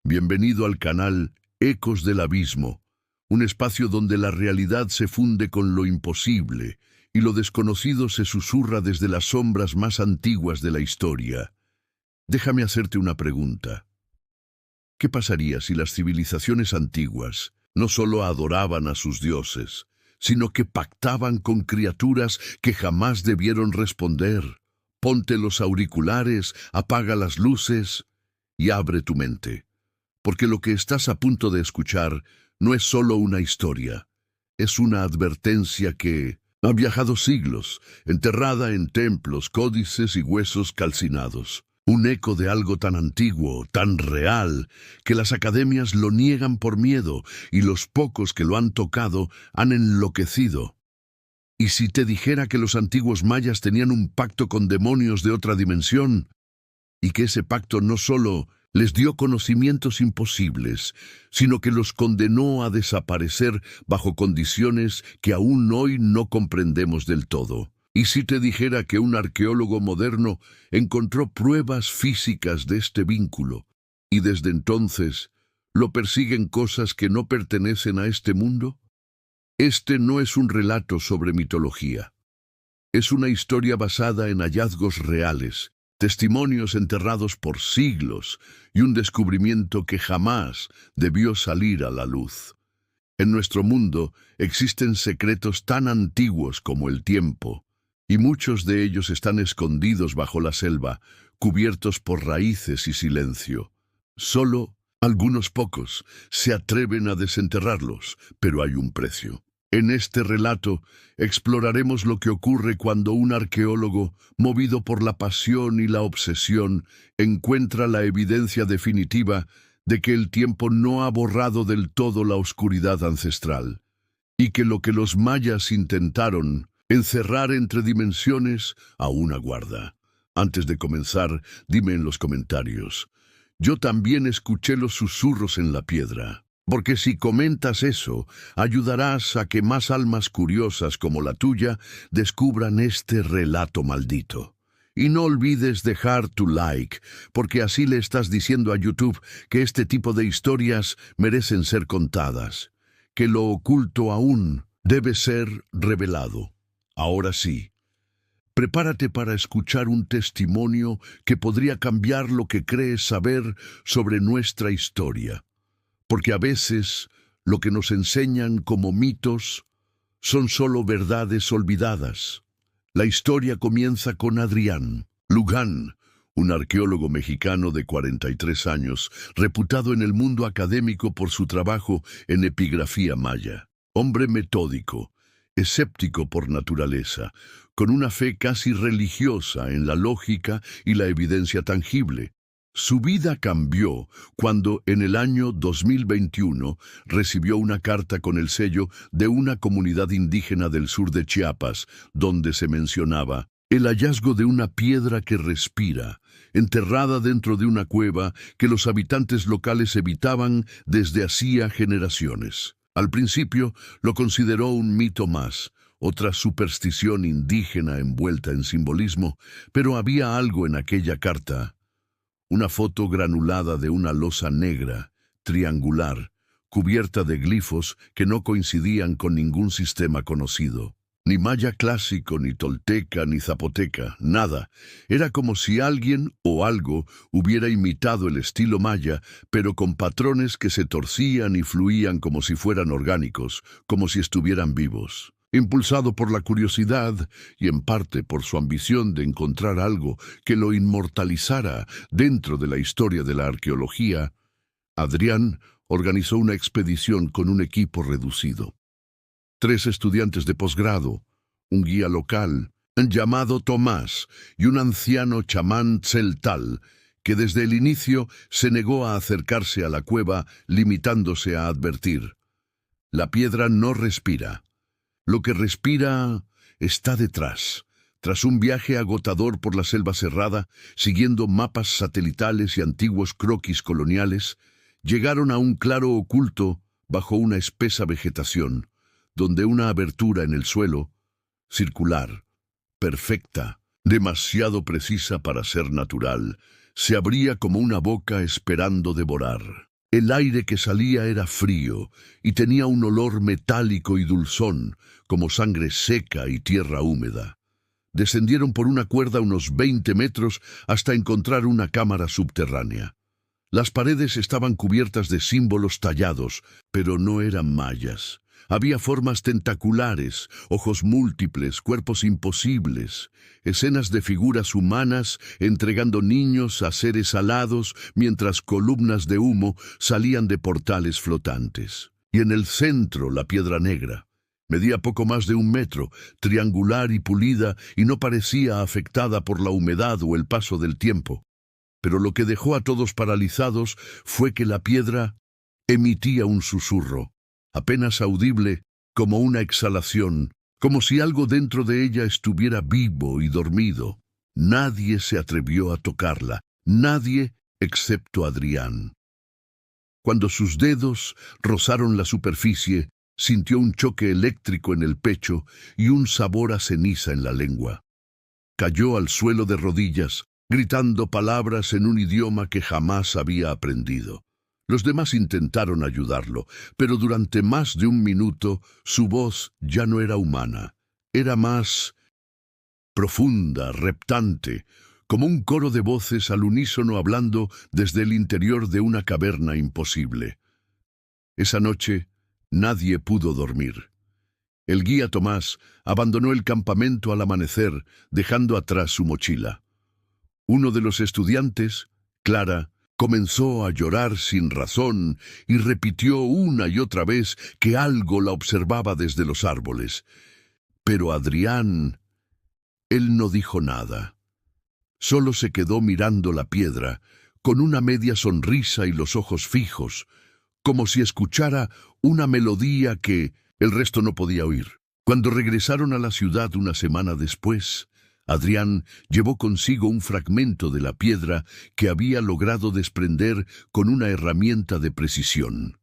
Bienvenido al canal Ecos del Abismo, un espacio donde la realidad se funde con lo imposible y lo desconocido se susurra desde las sombras más antiguas de la historia. Déjame hacerte una pregunta. ¿Qué pasaría si las civilizaciones antiguas no solo adoraban a sus dioses, sino que pactaban con criaturas que jamás debieron responder? Ponte los auriculares, apaga las luces y abre tu mente, porque lo que estás a punto de escuchar no es solo una historia, es una advertencia que ha viajado siglos, enterrada en templos, códices y huesos calcinados. Un eco de algo tan antiguo, tan real, que las academias lo niegan por miedo y los pocos que lo han tocado han enloquecido. ¿Y si te dijera que los antiguos mayas tenían un pacto con demonios de otra dimensión? Y que ese pacto no solo les dio conocimientos imposibles, sino que los condenó a desaparecer bajo condiciones que aún hoy no comprendemos del todo. ¿Y si te dijera que un arqueólogo moderno encontró pruebas físicas de este vínculo, y desde entonces lo persiguen cosas que no pertenecen a este mundo? Este no es un relato sobre mitología. Es una historia basada en hallazgos reales, testimonios enterrados por siglos y un descubrimiento que jamás debió salir a la luz. En nuestro mundo existen secretos tan antiguos como el tiempo, y muchos de ellos están escondidos bajo la selva, cubiertos por raíces y silencio. Solo algunos pocos se atreven a desenterrarlos, pero hay un precio. En este relato exploraremos lo que ocurre cuando un arqueólogo, movido por la pasión y la obsesión, encuentra la evidencia definitiva de que el tiempo no ha borrado del todo la oscuridad ancestral, y que lo que los mayas intentaron encerrar entre dimensiones aún aguarda. Antes de comenzar, dime en los comentarios: yo también escuché los susurros en la piedra. Porque si comentas eso, ayudarás a que más almas curiosas como la tuya descubran este relato maldito. Y no olvides dejar tu like, porque así le estás diciendo a YouTube que este tipo de historias merecen ser contadas, que lo oculto aún debe ser revelado. Ahora sí, prepárate para escuchar un testimonio que podría cambiar lo que crees saber sobre nuestra historia. Porque a veces lo que nos enseñan como mitos son solo verdades olvidadas. La historia comienza con Adrián Luján, un arqueólogo mexicano de 43 años, reputado en el mundo académico por su trabajo en epigrafía maya. Hombre metódico, escéptico por naturaleza, con una fe casi religiosa en la lógica y la evidencia tangible. Su vida cambió cuando en el año 2021 recibió una carta con el sello de una comunidad indígena del sur de Chiapas, donde se mencionaba el hallazgo de una piedra que respira, enterrada dentro de una cueva que los habitantes locales evitaban desde hacía generaciones. Al principio lo consideró un mito más, otra superstición indígena envuelta en simbolismo, pero había algo en aquella carta. Una foto granulada de una losa negra, triangular, cubierta de glifos que no coincidían con ningún sistema conocido. Ni maya clásico, ni tolteca, ni zapoteca, nada. Era como si alguien o algo hubiera imitado el estilo maya, pero con patrones que se torcían y fluían como si fueran orgánicos, como si estuvieran vivos. Impulsado por la curiosidad y en parte por su ambición de encontrar algo que lo inmortalizara dentro de la historia de la arqueología, Adrián organizó una expedición con un equipo reducido. 3 estudiantes de posgrado, un guía local llamado Tomás y un anciano chamán tzeltal, que desde el inicio se negó a acercarse a la cueva, limitándose a advertir: la piedra no respira. Lo que respira está detrás. Tras un viaje agotador por la selva cerrada, siguiendo mapas satelitales y antiguos croquis coloniales, llegaron a un claro oculto bajo una espesa vegetación, donde una abertura en el suelo, circular, perfecta, demasiado precisa para ser natural, se abría como una boca esperando devorar. El aire que salía era frío y tenía un olor metálico y dulzón, como sangre seca y tierra húmeda. Descendieron por una cuerda unos 20 metros hasta encontrar una cámara subterránea. Las paredes estaban cubiertas de símbolos tallados, pero no eran mayas. Había formas tentaculares, ojos múltiples, cuerpos imposibles, escenas de figuras humanas entregando niños a seres alados mientras columnas de humo salían de portales flotantes. Y en el centro la piedra negra. Medía poco más de 1 metro, triangular y pulida, y no parecía afectada por la humedad o el paso del tiempo. Pero lo que dejó a todos paralizados fue que la piedra emitía un susurro, apenas audible, como una exhalación, como si algo dentro de ella estuviera vivo y dormido. Nadie se atrevió a tocarla, nadie excepto Adrián. Cuando sus dedos rozaron la superficie, sintió un choque eléctrico en el pecho y un sabor a ceniza en la lengua. Cayó al suelo de rodillas, gritando palabras en un idioma que jamás había aprendido. Los demás intentaron ayudarlo, pero durante más de 1 minuto su voz ya no era humana. Era más profunda, reptante, como un coro de voces al unísono hablando desde el interior de una caverna imposible. Esa noche nadie pudo dormir. El guía Tomás abandonó el campamento al amanecer, dejando atrás su mochila. Uno de los estudiantes, Clara, comenzó a llorar sin razón y repitió una y otra vez que algo la observaba desde los árboles. Pero Adrián, él no dijo nada. Solo se quedó mirando la piedra, con una media sonrisa y los ojos fijos, como si escuchara una melodía que el resto no podía oír. Cuando regresaron a la ciudad una semana después, Adrián llevó consigo un fragmento de la piedra que había logrado desprender con una herramienta de precisión.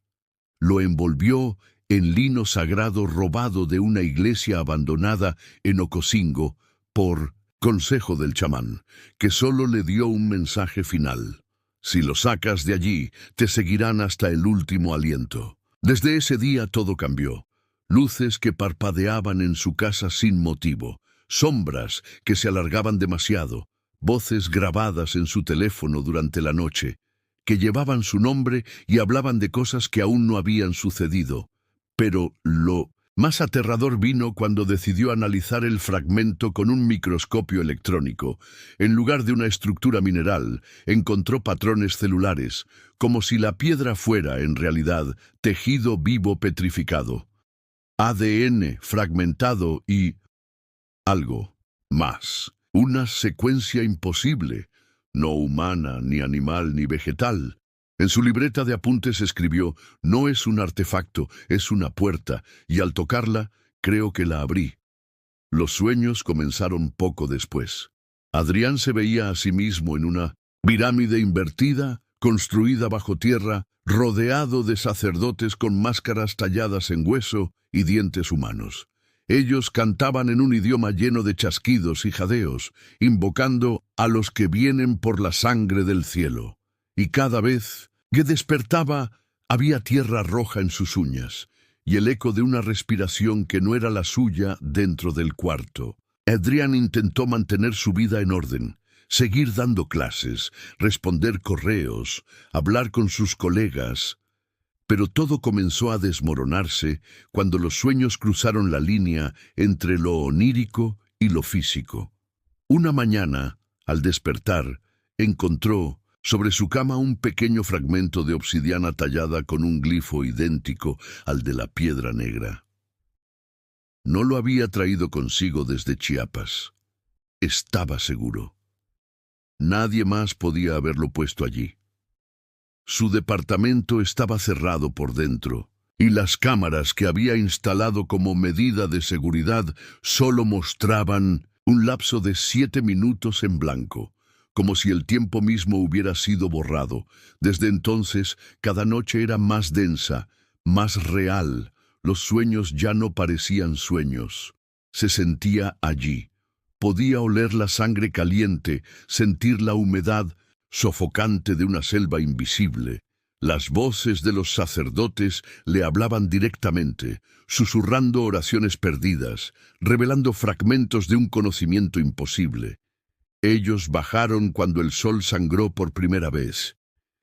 Lo envolvió en lino sagrado robado de una iglesia abandonada en Ocosingo por consejo del chamán, que solo le dio un mensaje final. Si lo sacas de allí, te seguirán hasta el último aliento. Desde ese día todo cambió. Luces que parpadeaban en su casa sin motivo, sombras que se alargaban demasiado, voces grabadas en su teléfono durante la noche, que llevaban su nombre y hablaban de cosas que aún no habían sucedido. Pero lo más aterrador vino cuando decidió analizar el fragmento con un microscopio electrónico. En lugar de una estructura mineral, encontró patrones celulares, como si la piedra fuera, en realidad, tejido vivo petrificado. ADN fragmentado y algo más. Una secuencia imposible, no humana, ni animal, ni vegetal. En su libreta de apuntes escribió: «No es un artefacto, es una puerta, y al tocarla, creo que la abrí». Los sueños comenzaron poco después. Adrián se veía a sí mismo en una pirámide invertida, construida bajo tierra, rodeado de sacerdotes con máscaras talladas en hueso y dientes humanos. Ellos cantaban en un idioma lleno de chasquidos y jadeos, invocando a los que vienen por la sangre del cielo. Y cada vez que despertaba, había tierra roja en sus uñas, y el eco de una respiración que no era la suya dentro del cuarto. Adrián intentó mantener su vida en orden, seguir dando clases, responder correos, hablar con sus colegas. Pero todo comenzó a desmoronarse cuando los sueños cruzaron la línea entre lo onírico y lo físico. Una mañana, al despertar, encontró sobre su cama un pequeño fragmento de obsidiana tallada con un glifo idéntico al de la piedra negra. No lo había traído consigo desde Chiapas. Estaba seguro. Nadie más podía haberlo puesto allí. Su departamento estaba cerrado por dentro, y las cámaras que había instalado como medida de seguridad solo mostraban un lapso de 7 minutos en blanco, como si el tiempo mismo hubiera sido borrado. Desde entonces, cada noche era más densa, más real. Los sueños ya no parecían sueños. Se sentía allí. Podía oler la sangre caliente, sentir la humedad sofocante de una selva invisible. Las voces de los sacerdotes le hablaban directamente, susurrando oraciones perdidas, revelando fragmentos de un conocimiento imposible. Ellos bajaron cuando el sol sangró por primera vez.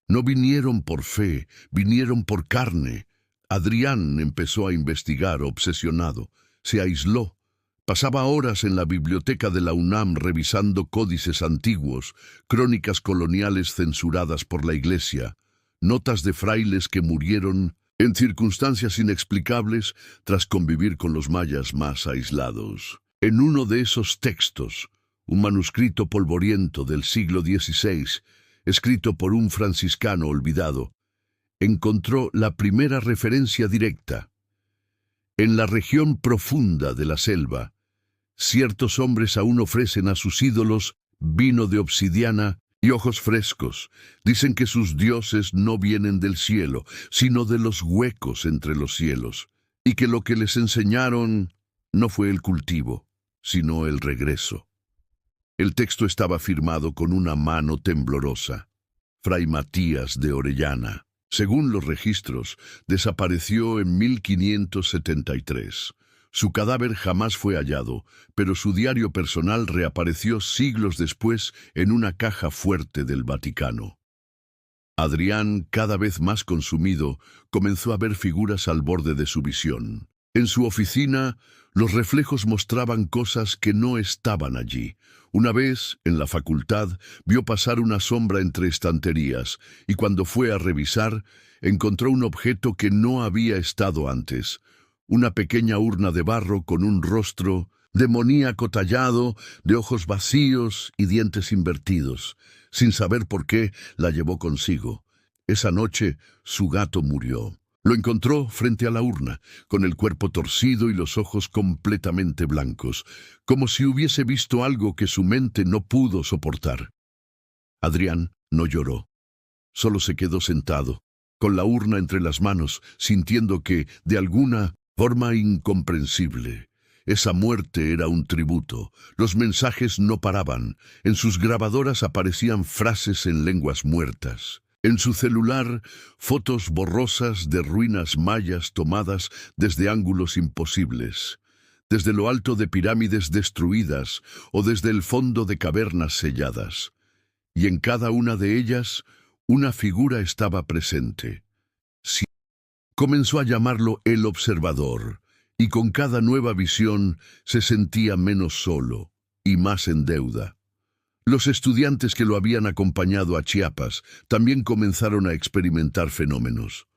No vinieron por fe, vinieron por carne. Adrián empezó a investigar, obsesionado. Se aisló. Pasaba horas en la biblioteca de la UNAM revisando códices antiguos, crónicas coloniales censuradas por la Iglesia, notas de frailes que murieron en circunstancias inexplicables tras convivir con los mayas más aislados. En uno de esos textos, un manuscrito polvoriento del siglo XVI, escrito por un franciscano olvidado, encontró la primera referencia directa. En la región profunda de la selva, ciertos hombres aún ofrecen a sus ídolos vino de obsidiana y ojos frescos. Dicen que sus dioses no vienen del cielo, sino de los huecos entre los cielos, y que lo que les enseñaron no fue el cultivo, sino el regreso. El texto estaba firmado con una mano temblorosa. Fray Matías de Orellana. Según los registros, desapareció en 1573. Su cadáver jamás fue hallado, pero su diario personal reapareció siglos después en una caja fuerte del Vaticano. Adrián, cada vez más consumido, comenzó a ver figuras al borde de su visión. En su oficina, los reflejos mostraban cosas que no estaban allí. Una vez, en la facultad, vio pasar una sombra entre estanterías, y cuando fue a revisar, encontró un objeto que no había estado antes. Una pequeña urna de barro con un rostro demoníaco tallado, de ojos vacíos y dientes invertidos. Sin saber por qué, la llevó consigo. Esa noche, su gato murió. Lo encontró frente a la urna, con el cuerpo torcido y los ojos completamente blancos, como si hubiese visto algo que su mente no pudo soportar. Adrián no lloró. Solo se quedó sentado, con la urna entre las manos, sintiendo que, de alguna forma incomprensible, esa muerte era un tributo. Los mensajes no paraban. En sus grabadoras aparecían frases en lenguas muertas. En su celular, fotos borrosas de ruinas mayas tomadas desde ángulos imposibles, desde lo alto de pirámides destruidas o desde el fondo de cavernas selladas. Y en cada una de ellas, una figura estaba presente. Sí. Comenzó a llamarlo el observador, y con cada nueva visión se sentía menos solo y más en deuda. Los estudiantes que lo habían acompañado a Chiapas también comenzaron a experimentar fenómenos.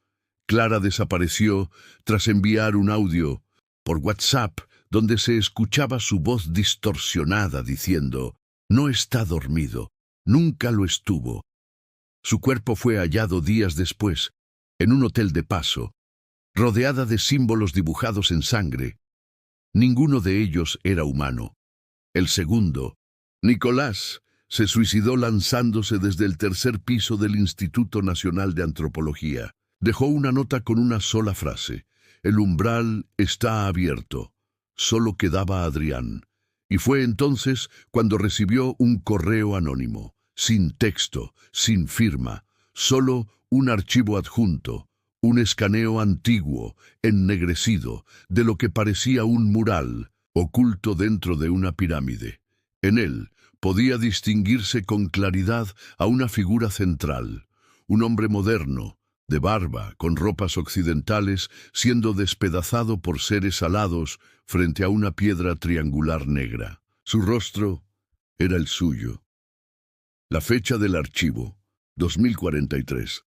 Clara desapareció tras enviar un audio por WhatsApp donde se escuchaba su voz distorsionada diciendo: «No está dormido, nunca lo estuvo». Su cuerpo fue hallado días después, en un hotel de paso, rodeada de símbolos dibujados en sangre. Ninguno de ellos era humano. El segundo, Nicolás, se suicidó lanzándose desde el tercer piso del Instituto Nacional de Antropología. Dejó una nota con una sola frase: «El umbral está abierto». Solo quedaba Adrián. Y fue entonces cuando recibió un correo anónimo, sin texto, sin firma, solo un archivo adjunto, un escaneo antiguo, ennegrecido, de lo que parecía un mural, oculto dentro de una pirámide. En él podía distinguirse con claridad a una figura central, un hombre moderno, de barba, con ropas occidentales, siendo despedazado por seres alados frente a una piedra triangular negra. Su rostro era el suyo. La fecha del archivo, 2043.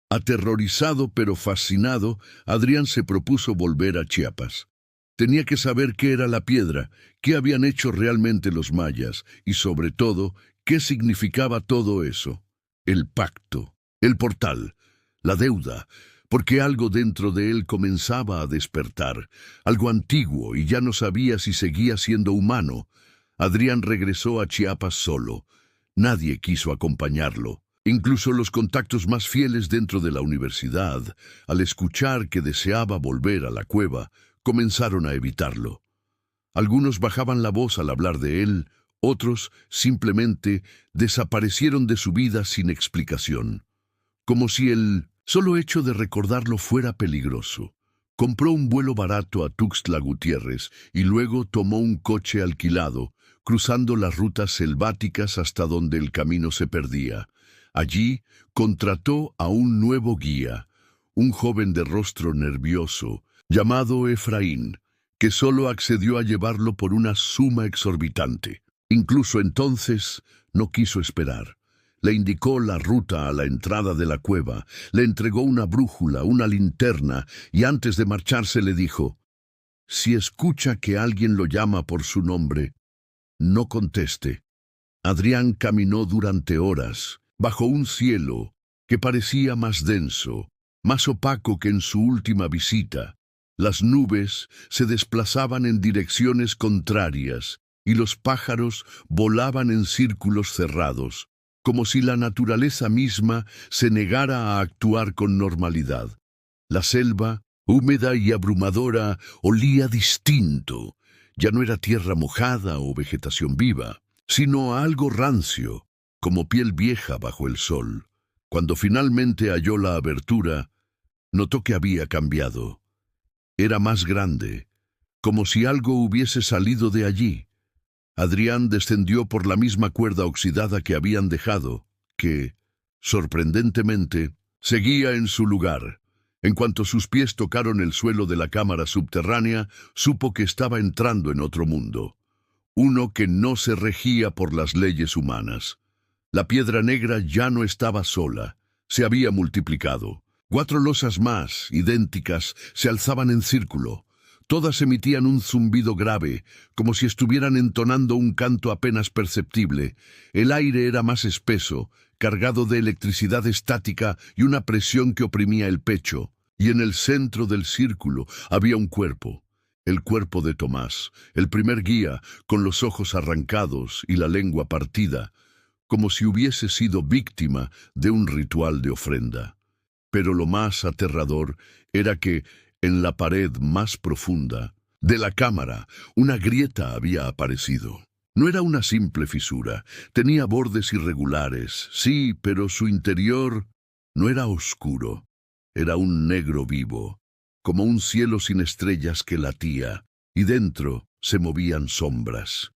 Aterrorizado pero fascinado, Adrián se propuso volver a Chiapas. Tenía que saber qué era la piedra, qué habían hecho realmente los mayas y, sobre todo, qué significaba todo eso. El pacto, el portal, la deuda, porque algo dentro de él comenzaba a despertar, algo antiguo, y ya no sabía si seguía siendo humano. Adrián regresó a Chiapas solo. Nadie quiso acompañarlo. Incluso los contactos más fieles dentro de la universidad, al escuchar que deseaba volver a la cueva, comenzaron a evitarlo. Algunos bajaban la voz al hablar de él, otros simplemente desaparecieron de su vida sin explicación, como si el Solo hecho de recordarlo fuera peligroso. Compró un vuelo barato a Tuxtla Gutiérrez y luego tomó un coche alquilado, cruzando las rutas selváticas hasta donde el camino se perdía. Allí contrató a un nuevo guía, un joven de rostro nervioso, llamado Efraín, que solo accedió a llevarlo por una suma exorbitante. Incluso entonces no quiso esperar. Le indicó la ruta a la entrada de la cueva, le entregó una brújula, una linterna, y antes de marcharse le dijo: «Si escucha que alguien lo llama por su nombre, no conteste». Adrián caminó durante horas, bajo un cielo que parecía más denso, más opaco que en su última visita. Las nubes se desplazaban en direcciones contrarias y los pájaros volaban en círculos cerrados, como si la naturaleza misma se negara a actuar con normalidad. La selva, húmeda y abrumadora, olía distinto. Ya no era tierra mojada o vegetación viva, sino a algo rancio, como piel vieja bajo el sol. Cuando finalmente halló la abertura, notó que había cambiado. Era más grande, como si algo hubiese salido de allí. Adrián descendió por la misma cuerda oxidada que habían dejado, que, sorprendentemente, seguía en su lugar. En cuanto sus pies tocaron el suelo de la cámara subterránea, supo que estaba entrando en otro mundo, uno que no se regía por las leyes humanas. La piedra negra ya no estaba sola, se había multiplicado. 4 losas más, idénticas, se alzaban en círculo. Todas emitían un zumbido grave, como si estuvieran entonando un canto apenas perceptible. El aire era más espeso, cargado de electricidad estática y una presión que oprimía el pecho. Y en el centro del círculo había un cuerpo. El cuerpo de Tomás, el primer guía, con los ojos arrancados y la lengua partida, como si hubiese sido víctima de un ritual de ofrenda. Pero lo más aterrador era que, en la pared más profunda de la cámara, una grieta había aparecido. No era una simple fisura, tenía bordes irregulares, sí, pero su interior no era oscuro, era un negro vivo, como un cielo sin estrellas que latía, y dentro se movían sombras.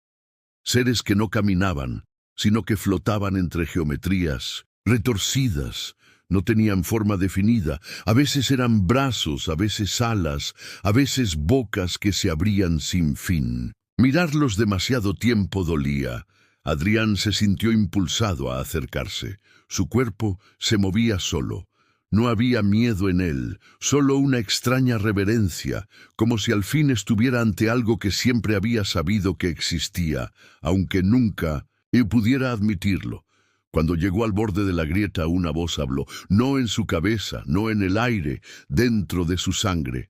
Seres que no caminaban, sino que flotaban entre geometrías retorcidas. No tenían forma definida, a veces eran brazos, a veces alas, a veces bocas que se abrían sin fin. Mirarlos demasiado tiempo dolía. Adrián se sintió impulsado a acercarse. Su cuerpo se movía solo. No había miedo en él, solo una extraña reverencia, como si al fin estuviera ante algo que siempre había sabido que existía, aunque nunca pudiera admitirlo. Cuando llegó al borde de la grieta, una voz habló, no en su cabeza, no en el aire, dentro de su sangre.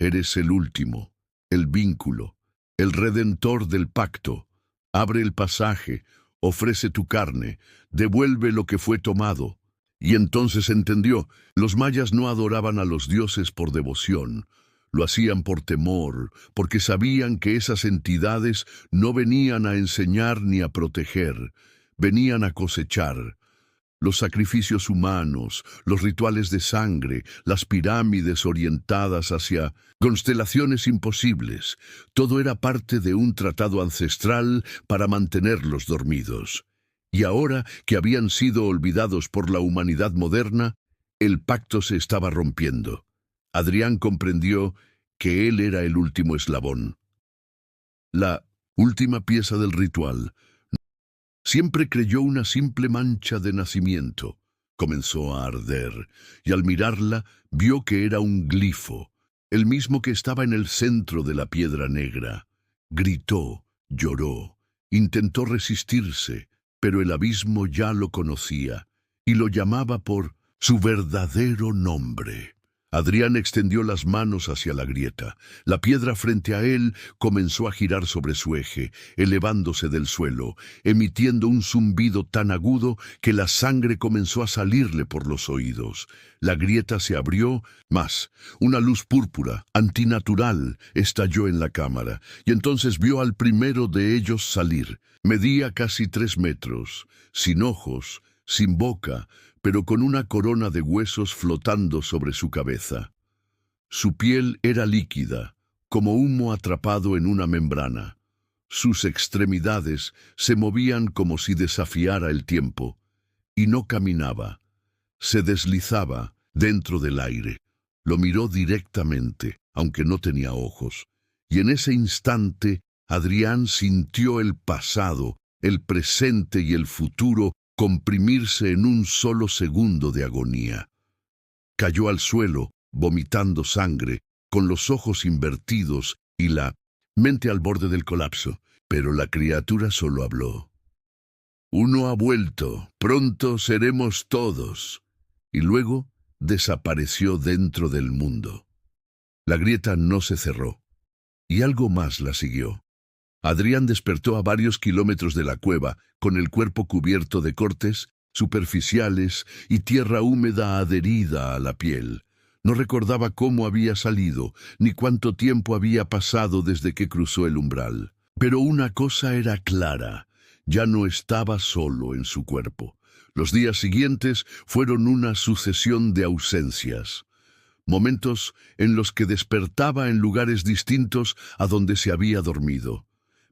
Eres el último, el vínculo, el redentor del pacto. Abre el pasaje, ofrece tu carne, devuelve lo que fue tomado. Y entonces entendió, los mayas no adoraban a los dioses por devoción. Lo hacían por temor, porque sabían que esas entidades no venían a enseñar ni a proteger. Venían a cosechar. Los sacrificios humanos, los rituales de sangre, las pirámides orientadas hacia constelaciones imposibles, todo era parte de un tratado ancestral para mantenerlos dormidos. Y ahora que habían sido olvidados por la humanidad moderna, el pacto se estaba rompiendo. Adrián comprendió que él era el último eslabón, la última pieza del ritual. Siempre creyó una simple mancha de nacimiento. Comenzó a arder, y al mirarla vio que era un glifo, el mismo que estaba en el centro de la piedra negra. Gritó, lloró, intentó resistirse, pero el abismo ya lo conocía, y lo llamaba por su verdadero nombre. Adrián extendió las manos hacia la grieta. La piedra frente a él comenzó a girar sobre su eje, elevándose del suelo, emitiendo un zumbido tan agudo que la sangre comenzó a salirle por los oídos. La grieta se abrió, más una luz púrpura, antinatural, estalló en la cámara, y entonces vio al primero de ellos salir. Medía casi 3 metros, sin ojos, sin boca, pero con una corona de huesos flotando sobre su cabeza. Su piel era líquida, como humo atrapado en una membrana. Sus extremidades se movían como si desafiara el tiempo, y no caminaba. Se deslizaba dentro del aire. Lo miró directamente, aunque no tenía ojos, y en ese instante Adrián sintió el pasado, el presente y el futuro comprimirse en un solo segundo de agonía. Cayó al suelo, vomitando sangre, con los ojos invertidos y la mente al borde del colapso, pero la criatura solo habló. «Uno ha vuelto, pronto seremos todos», y luego desapareció dentro del mundo. La grieta no se cerró, y algo más la siguió. Adrián despertó a varios kilómetros de la cueva, con el cuerpo cubierto de cortes superficiales y tierra húmeda adherida a la piel. No recordaba cómo había salido, ni cuánto tiempo había pasado desde que cruzó el umbral. Pero una cosa era clara, ya no estaba solo en su cuerpo. Los días siguientes fueron una sucesión de ausencias. Momentos en los que despertaba en lugares distintos a donde se había dormido.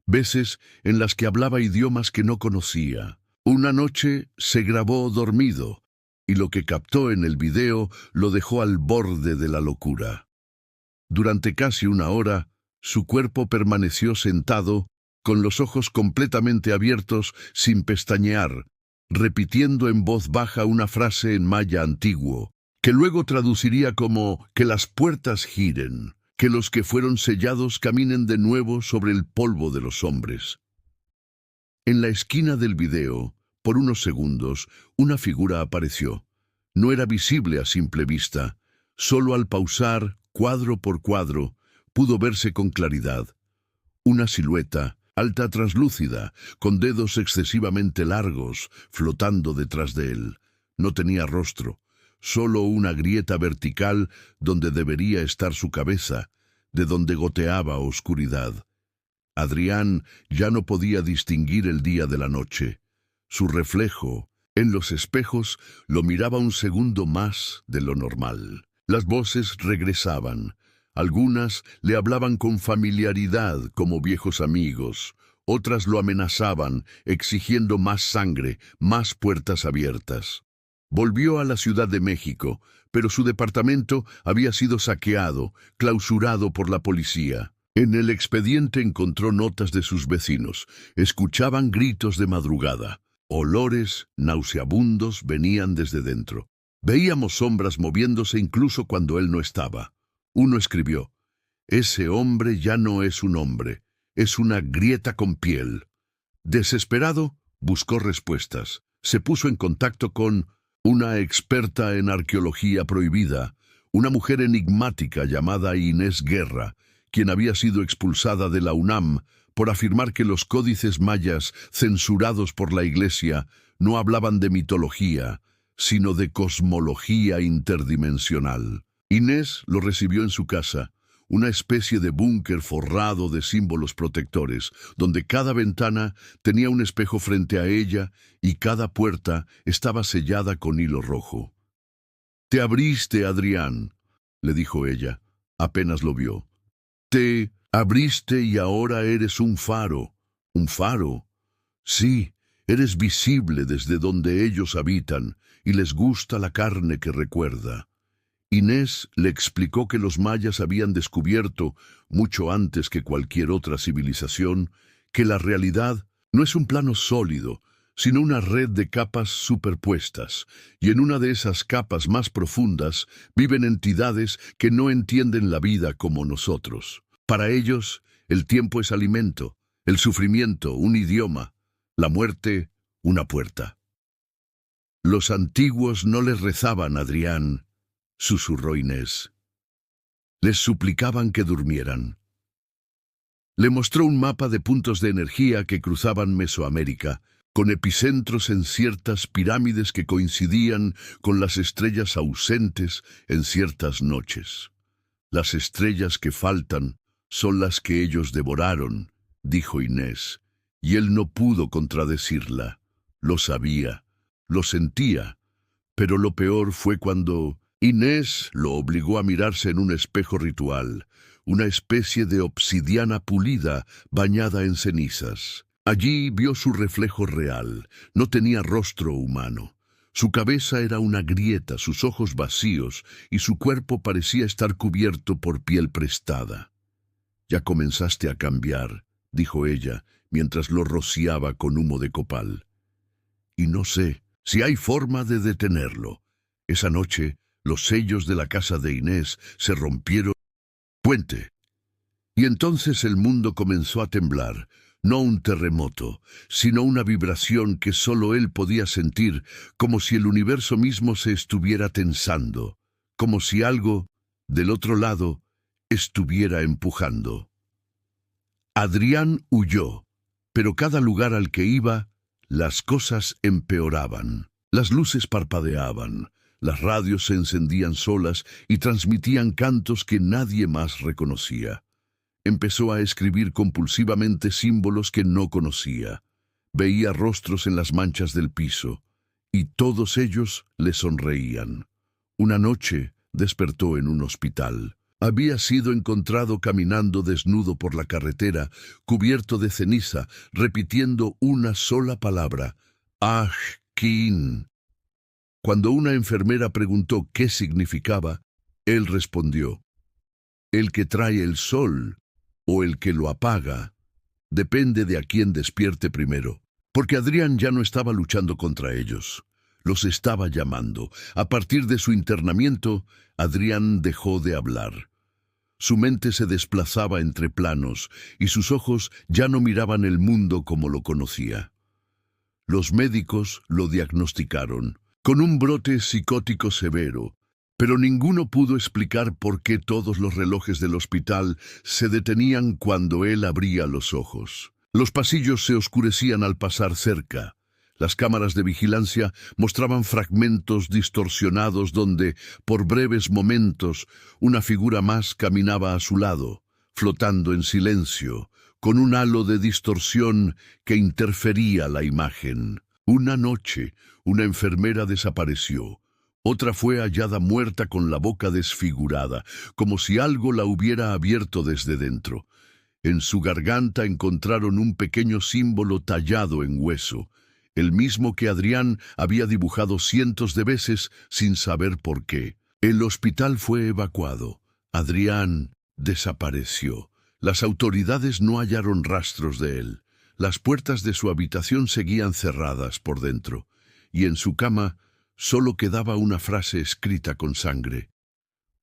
Veces en las que hablaba idiomas que no conocía. Una noche se grabó dormido, y lo que captó en el video lo dejó al borde de la locura. Durante casi una hora, su cuerpo permaneció sentado, con los ojos completamente abiertos, sin pestañear, repitiendo en voz baja una frase en maya antiguo, que luego traduciría como «que las puertas giren, que los que fueron sellados caminen de nuevo sobre el polvo de los hombres». En la esquina del video, por unos segundos, una figura apareció. No era visible a simple vista. Solo al pausar, cuadro por cuadro, pudo verse con claridad. Una silueta, alta translúcida, con dedos excesivamente largos, flotando detrás de él. No tenía rostro, solo una grieta vertical donde debería estar su cabeza, de donde goteaba oscuridad. Adrián ya no podía distinguir el día de la noche. Su reflejo, en los espejos, lo miraba un segundo más de lo normal. Las voces regresaban. Algunas le hablaban con familiaridad como viejos amigos. Otras lo amenazaban, exigiendo más sangre, más puertas abiertas. Volvió a la Ciudad de México, pero su departamento había sido saqueado, clausurado por la policía. En el expediente encontró notas de sus vecinos. Escuchaban gritos de madrugada. Olores nauseabundos venían desde dentro. Veíamos sombras moviéndose incluso cuando él no estaba. Uno escribió: «Ese hombre ya no es un hombre, es una grieta con piel». Desesperado, buscó respuestas. Se puso en contacto con una experta en arqueología prohibida, una mujer enigmática llamada Inés Guerra, quien había sido expulsada de la UNAM por afirmar que los códices mayas censurados por la Iglesia no hablaban de mitología, sino de cosmología interdimensional. Inés lo recibió en su casa, una especie de búnker forrado de símbolos protectores, donde cada ventana tenía un espejo frente a ella y cada puerta estaba sellada con hilo rojo. «Te abriste, Adrián», le dijo ella, apenas lo vio. «Te abriste y ahora eres un faro». «¿Un faro?» «Sí, eres visible desde donde ellos habitan y les gusta la carne que recuerda». Inés le explicó que los mayas habían descubierto, mucho antes que cualquier otra civilización, que la realidad no es un plano sólido, sino una red de capas superpuestas, y en una de esas capas más profundas viven entidades que no entienden la vida como nosotros. Para ellos, el tiempo es alimento, el sufrimiento un idioma, la muerte una puerta. «Los antiguos no les rezaban, Adrián», susurró Inés. «Les suplicaban que durmieran». Le mostró un mapa de puntos de energía que cruzaban Mesoamérica, con epicentros en ciertas pirámides que coincidían con las estrellas ausentes en ciertas noches. «Las estrellas que faltan son las que ellos devoraron», dijo Inés, y él no pudo contradecirla. Lo sabía, lo sentía, Pero lo peor fue cuando Inés lo obligó a mirarse en un espejo ritual, una especie de obsidiana pulida bañada en cenizas. Allí vio su reflejo real. No tenía rostro humano. Su cabeza era una grieta, sus ojos vacíos, y su cuerpo parecía estar cubierto por piel prestada. «Ya comenzaste a cambiar», dijo ella, mientras lo rociaba con humo de copal. «Y no sé si hay forma de detenerlo». Esa noche, los sellos de la casa de Inés se rompieron. Puente. Y entonces el mundo comenzó a temblar. No un terremoto, sino una vibración que solo él podía sentir, como si el universo mismo se estuviera tensando, como si algo, del otro lado, estuviera empujando. Adrián huyó, pero cada lugar al que iba, las cosas empeoraban. Las luces parpadeaban, las radios se encendían solas y transmitían cantos que nadie más reconocía. Empezó a escribir compulsivamente símbolos que no conocía. Veía rostros en las manchas del piso, y todos ellos le sonreían. Una noche despertó en un hospital. Había sido encontrado caminando desnudo por la carretera, cubierto de ceniza, repitiendo una sola palabra: Ajkin. Cuando una enfermera preguntó qué significaba, él respondió: el que trae el sol o el que lo apaga, depende de a quién despierte primero. Porque Adrián ya no estaba luchando contra ellos, los estaba llamando. A partir de su internamiento, Adrián dejó de hablar. Su mente se desplazaba entre planos y sus ojos ya no miraban el mundo como lo conocía. Los médicos lo diagnosticaron con un brote psicótico severo, pero ninguno pudo explicar por qué todos los relojes del hospital se detenían cuando él abría los ojos. Los pasillos se oscurecían al pasar cerca. Las cámaras de vigilancia mostraban fragmentos distorsionados donde, por breves momentos, una figura más caminaba a su lado, flotando en silencio, con un halo de distorsión que interfería la imagen. Una noche, una enfermera desapareció. Otra fue hallada muerta con la boca desfigurada, como si algo la hubiera abierto desde dentro. En su garganta encontraron un pequeño símbolo tallado en hueso, el mismo que Adrián había dibujado cientos de veces sin saber por qué. El hospital fue evacuado. Adrián desapareció. Las autoridades no hallaron rastros de él. Las puertas de su habitación seguían cerradas por dentro, y en su cama solo quedaba una frase escrita con sangre: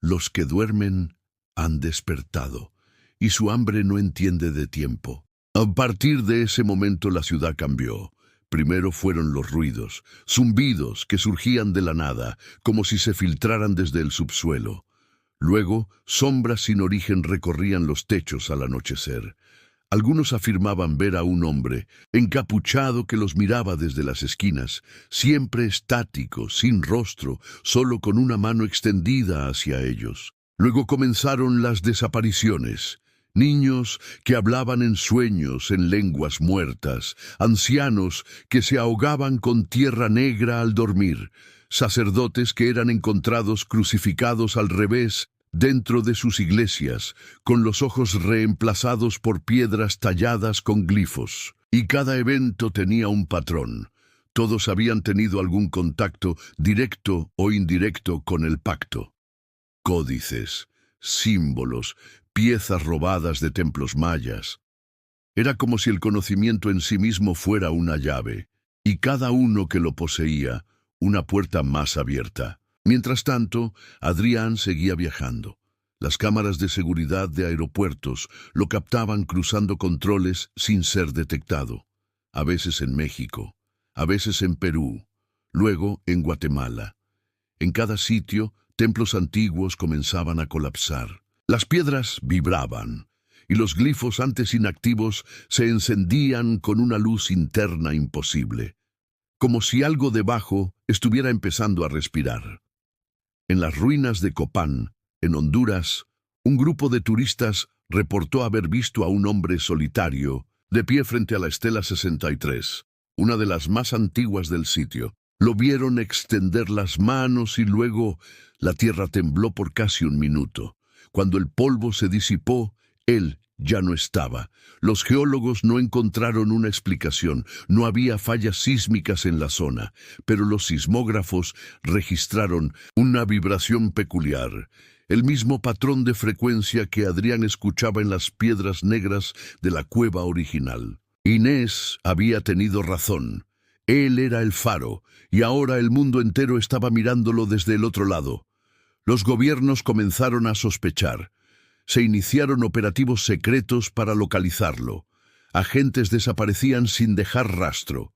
los que duermen han despertado, y su hambre no entiende de tiempo. A partir de ese momento la ciudad cambió. Primero fueron los ruidos, zumbidos que surgían de la nada, como si se filtraran desde el subsuelo. Luego, sombras sin origen recorrían los techos al anochecer. Algunos afirmaban ver a un hombre, encapuchado, que los miraba desde las esquinas, siempre estático, sin rostro, solo con una mano extendida hacia ellos. Luego comenzaron las desapariciones. Niños que hablaban en sueños en lenguas muertas, ancianos que se ahogaban con tierra negra al dormir, sacerdotes que eran encontrados crucificados al revés dentro de sus iglesias, con los ojos reemplazados por piedras talladas con glifos. Y cada evento tenía un patrón. Todos habían tenido algún contacto, directo o indirecto, con el pacto. Códices, símbolos, piezas robadas de templos mayas. Era como si el conocimiento en sí mismo fuera una llave, y cada uno que lo poseía, una puerta más abierta. Mientras tanto, Adrián seguía viajando. Las cámaras de seguridad de aeropuertos lo captaban cruzando controles sin ser detectado. A veces en México, a veces en Perú, luego en Guatemala. En cada sitio, templos antiguos comenzaban a colapsar. Las piedras vibraban, y los glifos antes inactivos se encendían con una luz interna imposible, como si algo debajo estuviera empezando a respirar. En las ruinas de Copán, en Honduras, un grupo de turistas reportó haber visto a un hombre solitario, de pie frente a la Estela 63, una de las más antiguas del sitio. Lo vieron extender las manos y luego la tierra tembló por casi un minuto. Cuando el polvo se disipó, él ya no estaba. Los geólogos no encontraron una explicación. No había fallas sísmicas en la zona, pero los sismógrafos registraron una vibración peculiar, el mismo patrón de frecuencia que Adrián escuchaba en las piedras negras de la cueva original. Inés había tenido razón. Él era el faro, y ahora el mundo entero estaba mirándolo desde el otro lado. Los gobiernos comenzaron a sospechar. Se iniciaron operativos secretos para localizarlo. Agentes desaparecían sin dejar rastro.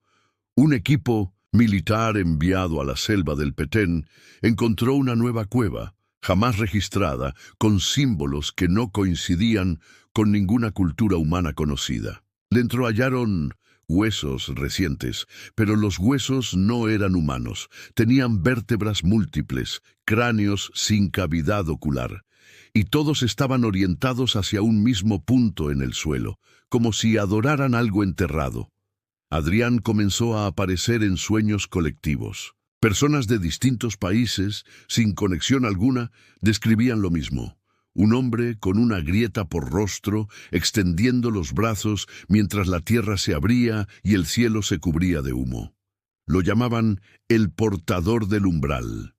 Un equipo militar enviado a la selva del Petén encontró una nueva cueva, jamás registrada, con símbolos que no coincidían con ninguna cultura humana conocida. Dentro hallaron huesos recientes, pero los huesos no eran humanos. Tenían vértebras múltiples, cráneos sin cavidad ocular, y todos estaban orientados hacia un mismo punto en el suelo, como si adoraran algo enterrado. Adrián comenzó a aparecer en sueños colectivos. Personas de distintos países, sin conexión alguna, describían lo mismo. Un hombre con una grieta por rostro, extendiendo los brazos mientras la tierra se abría y el cielo se cubría de humo. Lo llamaban el portador del umbral.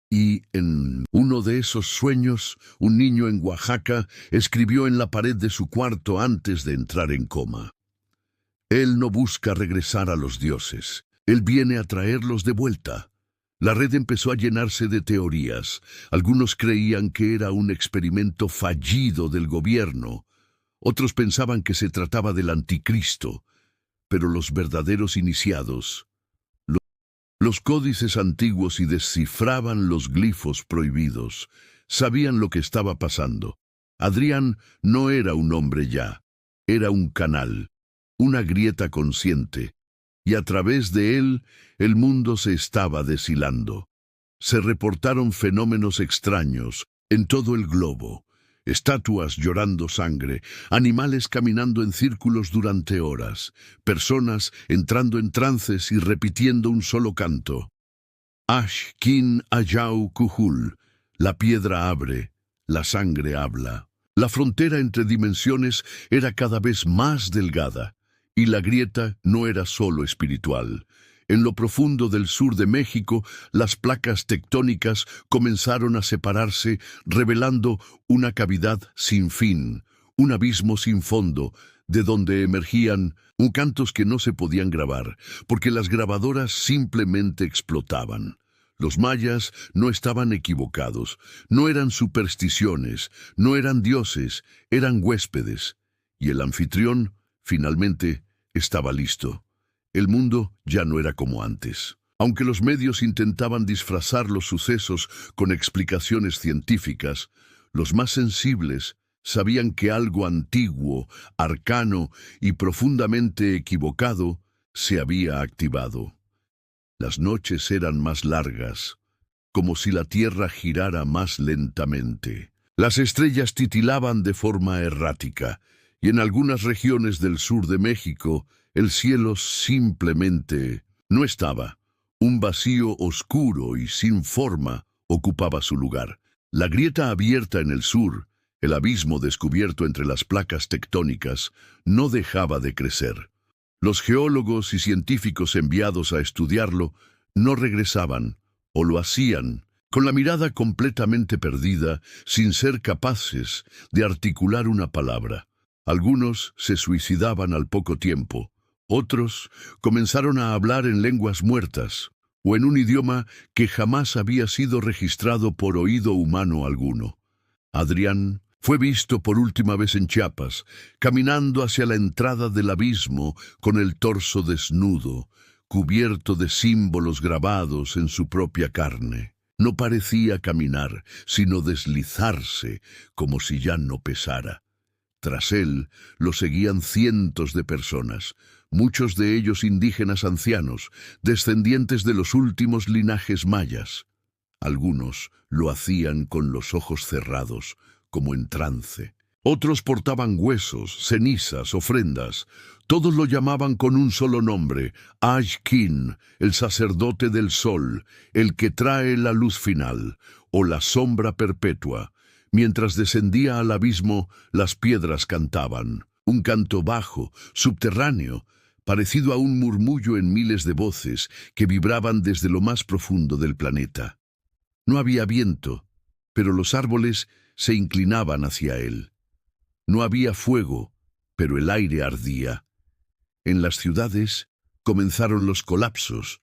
Y en uno de esos sueños, un niño en Oaxaca escribió en la pared de su cuarto antes de entrar en coma: Él no busca regresar a los dioses, él viene a traerlos de vuelta. La red empezó a llenarse de teorías. Algunos creían que era un experimento fallido del gobierno. Otros pensaban que se trataba del anticristo. Pero los verdaderos iniciados, los códices antiguos y descifraban los glifos prohibidos, sabían lo que estaba pasando. Adrián no era un hombre ya, era un canal, una grieta consciente, y a través de él el mundo se estaba deshilando. Se reportaron fenómenos extraños en todo el globo: estatuas llorando sangre, animales caminando en círculos durante horas, personas entrando en trances y repitiendo un solo canto. Ash kin ayau kuhul, la piedra abre, la sangre habla. La frontera entre dimensiones era cada vez más delgada, y la grieta no era solo espiritual. En lo profundo del sur de México, las placas tectónicas comenzaron a separarse, revelando una cavidad sin fin, un abismo sin fondo, de donde emergían cantos que no se podían grabar, porque las grabadoras simplemente explotaban. Los mayas no estaban equivocados, no eran supersticiones, no eran dioses, eran huéspedes, y el anfitrión, finalmente, estaba listo. El mundo ya no era como antes. Aunque los medios intentaban disfrazar los sucesos con explicaciones científicas, los más sensibles sabían que algo antiguo, arcano y profundamente equivocado se había activado. Las noches eran más largas, como si la tierra girara más lentamente. Las estrellas titilaban de forma errática, y en algunas regiones del sur de México el cielo simplemente no estaba. Un vacío oscuro y sin forma ocupaba su lugar. La grieta abierta en el sur, el abismo descubierto entre las placas tectónicas, no dejaba de crecer. Los geólogos y científicos enviados a estudiarlo no regresaban, o lo hacían con la mirada completamente perdida, sin ser capaces de articular una palabra. Algunos se suicidaban al poco tiempo. Otros comenzaron a hablar en lenguas muertas, o en un idioma que jamás había sido registrado por oído humano alguno. Adrián fue visto por última vez en Chiapas, caminando hacia la entrada del abismo con el torso desnudo, cubierto de símbolos grabados en su propia carne. No parecía caminar, sino deslizarse, como si ya no pesara. Tras él lo seguían cientos de personas, muchos de ellos indígenas ancianos, descendientes de los últimos linajes mayas. Algunos lo hacían con los ojos cerrados, como en trance. Otros portaban huesos, cenizas, ofrendas. Todos lo llamaban con un solo nombre, Aj-Kin, el sacerdote del sol, el que trae la luz final, o la sombra perpetua. Mientras descendía al abismo, las piedras cantaban. Un canto bajo, subterráneo, parecido a un murmullo en miles de voces que vibraban desde lo más profundo del planeta. No había viento, pero los árboles se inclinaban hacia él. No había fuego, pero el aire ardía. En las ciudades comenzaron los colapsos,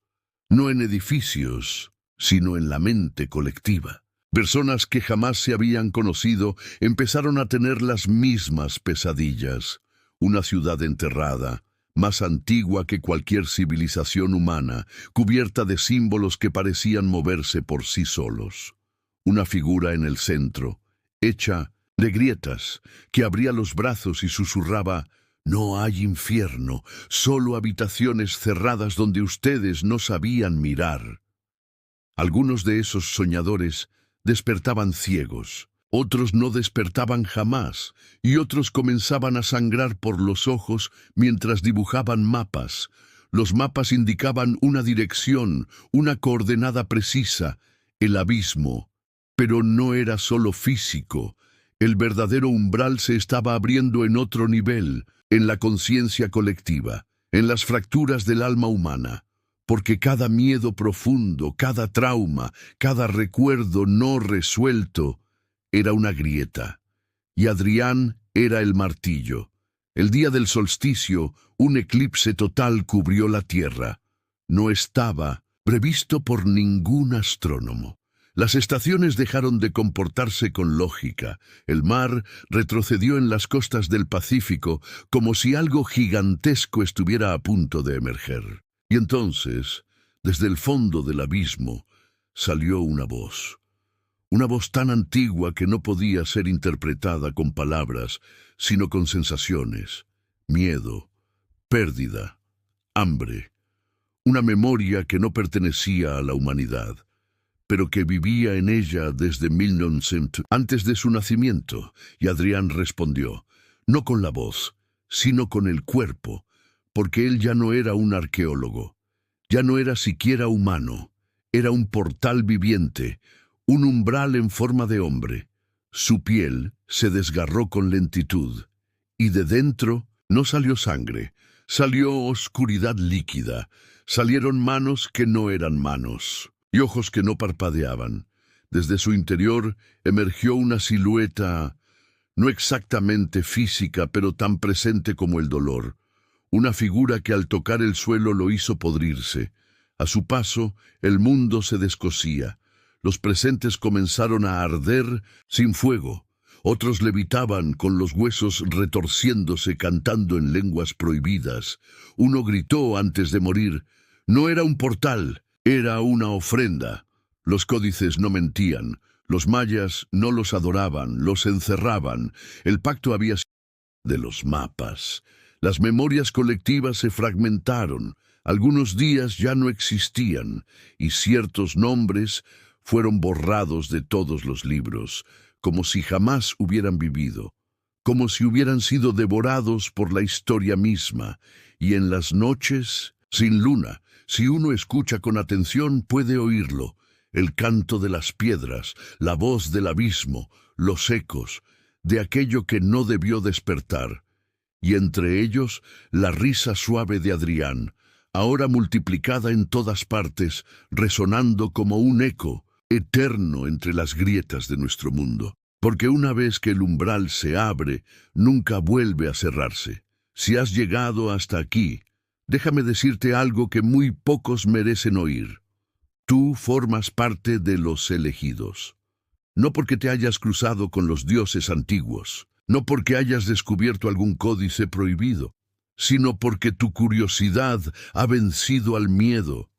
no en edificios, sino en la mente colectiva. Personas que jamás se habían conocido empezaron a tener las mismas pesadillas. Una ciudad enterrada, más antigua que cualquier civilización humana, cubierta de símbolos que parecían moverse por sí solos. Una figura en el centro, hecha de grietas, que abría los brazos y susurraba: «No hay infierno, solo habitaciones cerradas donde ustedes no sabían mirar». Algunos de esos soñadores despertaban ciegos, otros no despertaban jamás, y otros comenzaban a sangrar por los ojos mientras dibujaban mapas. Los mapas indicaban una dirección, una coordenada precisa, el abismo. Pero no era solo físico. El verdadero umbral se estaba abriendo en otro nivel, en la conciencia colectiva, en las fracturas del alma humana. Porque cada miedo profundo, cada trauma, cada recuerdo no resuelto era una grieta. Y Adrián era el martillo. El día del solsticio, un eclipse total cubrió la tierra. No estaba previsto por ningún astrónomo. Las estaciones dejaron de comportarse con lógica. El mar retrocedió en las costas del Pacífico como si algo gigantesco estuviera a punto de emerger. Y entonces, desde el fondo del abismo, salió una voz tan antigua que no podía ser interpretada con palabras, sino con sensaciones, miedo, pérdida, hambre, una memoria que no pertenecía a la humanidad, pero que vivía en ella desde 1900, antes de su nacimiento, y Adrián respondió, no con la voz, sino con el cuerpo, porque él ya no era un arqueólogo, ya no era siquiera humano, era un portal viviente, un umbral en forma de hombre. Su piel se desgarró con lentitud, y de dentro no salió sangre, salió oscuridad líquida, salieron manos que no eran manos, y ojos que no parpadeaban. Desde su interior emergió una silueta, no exactamente física, pero tan presente como el dolor. Una figura que al tocar el suelo lo hizo podrirse. A su paso, el mundo se descosía. Los presentes comenzaron a arder sin fuego. Otros levitaban con los huesos retorciéndose, cantando en lenguas prohibidas. Uno gritó antes de morir: no era un portal, era una ofrenda. Los códices no mentían. Los mayas no los adoraban, los encerraban. El pacto había sido de los mapas. Las memorias colectivas se fragmentaron. Algunos días ya no existían, y ciertos nombres fueron borrados de todos los libros, como si jamás hubieran vivido, como si hubieran sido devorados por la historia misma. Y en las noches, sin luna, si uno escucha con atención puede oírlo, el canto de las piedras, la voz del abismo, los ecos de aquello que no debió despertar, y entre ellos la risa suave de Adrián, ahora multiplicada en todas partes, resonando como un eco eterno entre las grietas de nuestro mundo. Porque una vez que el umbral se abre, nunca vuelve a cerrarse. Si has llegado hasta aquí, déjame decirte algo que muy pocos merecen oír. Tú formas parte de los elegidos. No porque te hayas cruzado con los dioses antiguos, no porque hayas descubierto algún códice prohibido, sino porque tu curiosidad ha vencido al miedo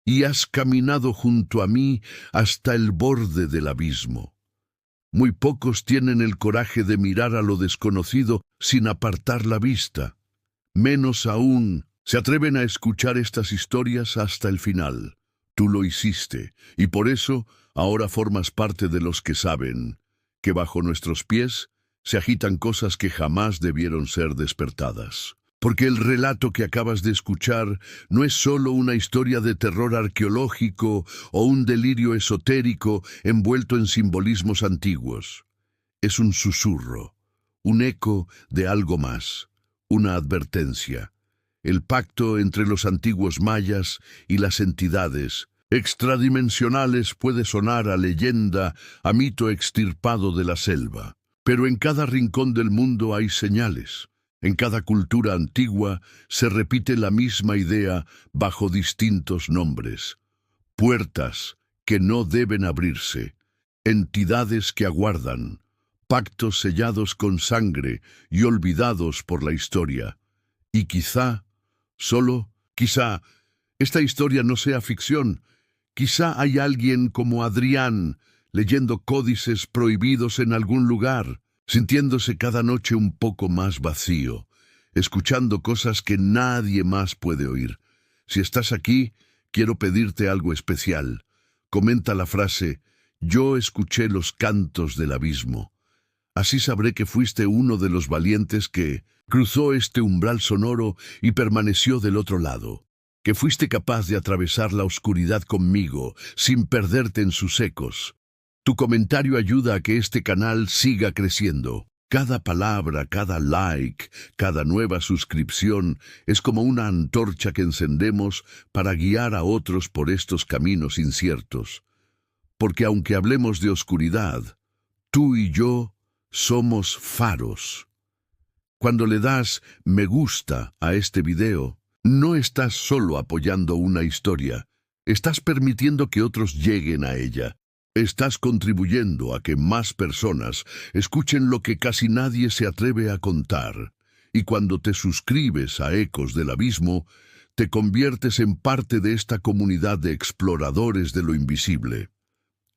y has caminado junto a mí hasta el borde del abismo. Muy pocos tienen el coraje de mirar a lo desconocido sin apartar la vista. Menos aún se atreven a escuchar estas historias hasta el final. Tú lo hiciste, y por eso ahora formas parte de los que saben que bajo nuestros pies Se agitan cosas que jamás debieron ser despertadas. Porque el relato que acabas de escuchar no es solo una historia de terror arqueológico o un delirio esotérico envuelto en simbolismos antiguos. Es un susurro, un eco de algo más, una advertencia. El pacto entre los antiguos mayas y las entidades extradimensionales puede sonar a leyenda, a mito extirpado de la selva. Pero en cada rincón del mundo hay señales. En cada cultura antigua se repite la misma idea bajo distintos nombres. Puertas que no deben abrirse, entidades que aguardan, pactos sellados con sangre y olvidados por la historia. Y quizá, quizá, esta historia no sea ficción. Quizá hay alguien como Adrián leyendo códices prohibidos en algún lugar, sintiéndose cada noche un poco más vacío, escuchando cosas que nadie más puede oír. Si estás aquí, quiero pedirte algo especial. Comenta la frase, yo escuché los cantos del abismo. Así sabré que fuiste uno de los valientes que cruzó este umbral sonoro y permaneció del otro lado. Que fuiste capaz de atravesar la oscuridad conmigo, sin perderte en sus ecos. Tu comentario ayuda a que este canal siga creciendo. Cada palabra, cada like, cada nueva suscripción es como una antorcha que encendemos para guiar a otros por estos caminos inciertos. Porque aunque hablemos de oscuridad, tú y yo somos faros. Cuando le das me gusta a este video, no estás solo apoyando una historia, estás permitiendo que otros lleguen a ella. Estás contribuyendo a que más personas escuchen lo que casi nadie se atreve a contar. Y cuando te suscribes a Ecos del Abismo, te conviertes en parte de esta comunidad de exploradores de lo invisible.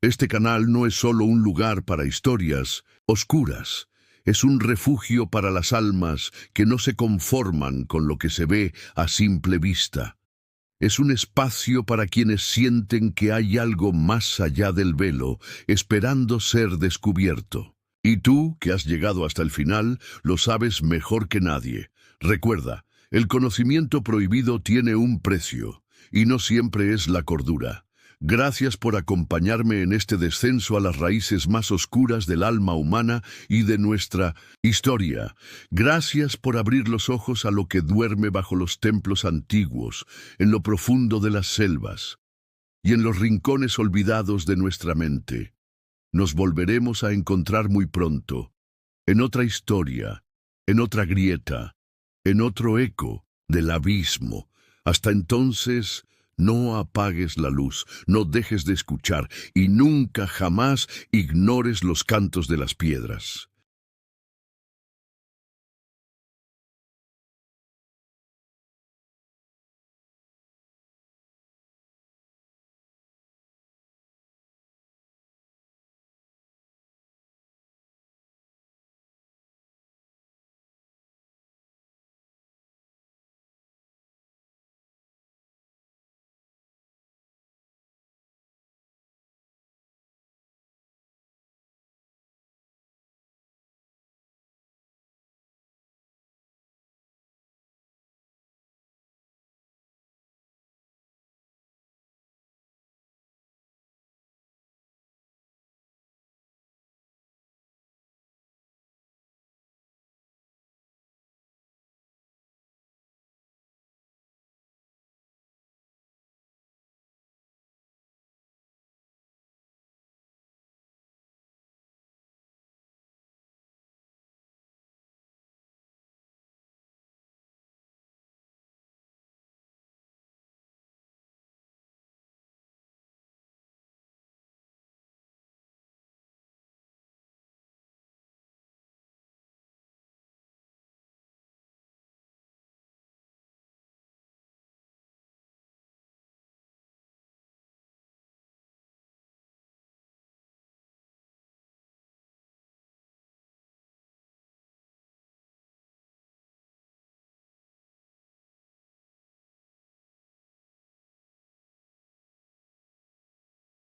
Este canal no es solo un lugar para historias oscuras, es un refugio para las almas que no se conforman con lo que se ve a simple vista. Es un espacio para quienes sienten que hay algo más allá del velo, esperando ser descubierto. Y tú, que has llegado hasta el final, lo sabes mejor que nadie. Recuerda, el conocimiento prohibido tiene un precio, y no siempre es la cordura. Gracias por acompañarme en este descenso a las raíces más oscuras del alma humana y de nuestra historia. Gracias por abrir los ojos a lo que duerme bajo los templos antiguos, en lo profundo de las selvas y en los rincones olvidados de nuestra mente. Nos volveremos a encontrar muy pronto, en otra historia, en otra grieta, en otro eco del abismo. Hasta entonces, no apagues la luz, no dejes de escuchar y nunca jamás ignores los cantos de las piedras.